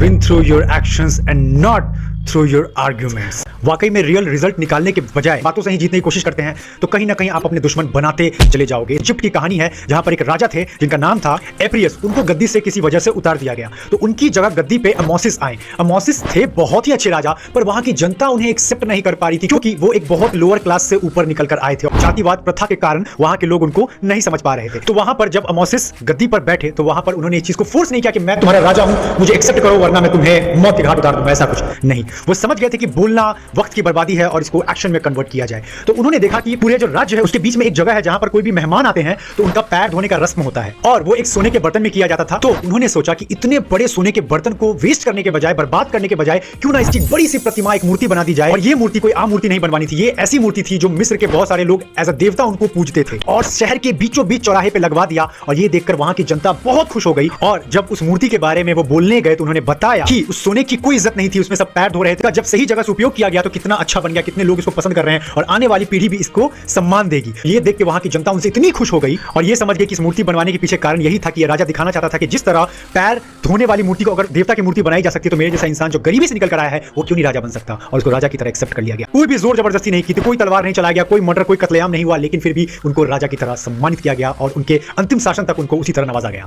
win through your actions and not through your arguments। वाकई में real result निकालने के बजाय बातों से ही जीतने की कोशिश करते हैं तो कहीं ना कहीं आप अपने दुश्मन बनाते चले जाओगे। इजिप्ट की कहानी है जहां पर एक राजा थे जिनका नाम था एप्रियस। उनको गद्दी से किसी वजह से उतार दिया गया तो उनकी जगह गद्दी पे अमोसिस आए। अमोसिस थे बहुत ही अच्छे राजा, पर वहां की जनता उन्हें एक्सेप्ट नहीं कर पा रही थी क्योंकि वो एक बहुत लोअर क्लास से ऊपर निकल कर आए थे। जातिवाद प्रथा के कारण वहां के लोग उनको नहीं समझ पा रहे थे। तो वहां पर जब अमोसिस गद्दी पर बैठे तो वहां पर उन्होंने इस चीज को फोर्स नहीं किया कि मैं तुम्हारा राजा हूं, मुझे एक्सेप्ट करो वरना मैं तुम्हें मौत के घाट उतार दूंगा। ऐसा कुछ नहीं, वो समझ गए थे कि बोलना वक्त की बर्बादी है और इसको एक्शन में कन्वर्ट किया जाए। तो उन्होंने देखा कि पूरे जो राज्य है उसके बीच में एक जगह है जहां पर कोई भी मेहमान आते हैं तो उनका पैर धोने का रस्म होता है और वो एक सोने के बर्तन में किया जाता था। तो उन्होंने सोचा कि इतने बड़े सोने के बर्तन को वेस्ट करने के बजाय, बर्बाद करने के बजाय, क्यों ना इसकी बड़ी सी प्रतिमा, एक मूर्ति बना दी जाए। और ये मूर्ति कोई आम मूर्ति नहीं बनवानी थी, ये ऐसी मूर्ति थी जो मिस्र के बहुत सारे लोग एज अ देवता उनको पूजते थे। और शहर के बीचों बीच चौराहे पे लगवा दिया और ये देखकर वहां की जनता बहुत खुश हो गई। और जब उस मूर्ति के बारे में वो बोलने गए तो उन्होंने बताया कि उस सोने की कोई इज्जत नहीं थी, उसमें सब पैर धो रहे थे। जब सही जगह से उपयोग किया गया तो कितना अच्छा बन गया, कितने लोग इसको पसंद कर रहे हैं और आने वाली पीढ़ी भी इसको सम्मान देगी। ये देख के वहां की जनता उनसे इतनी खुश हो गई और ये समझ गई कि इस मूर्ति बनवाने के पीछे कारण यही था कि ये राजा दिखाना चाहता था कि जिस तरह पैर धोने वाली मूर्ति को अगर देवता की मूर्ति बनाई जा सकती है तो मेरे जैसा इंसान जो गरीबी से निकल कर आया है वो क्यों नहीं राजा बन सकता। और उसको राजा की तरह एक्सेप्ट कर लिया गया। कोई भी जोर जबरदस्ती नहीं की थी, कोई तलवार नहीं चलाया गया, कोई मर्डर, कोई कत्लेआम नहीं हुआ, लेकिन फिर भी उनको राजा की तरह सम्मानित किया गया और उनके अंतिम शासन तक उनको उसी तरह नवाजा गया।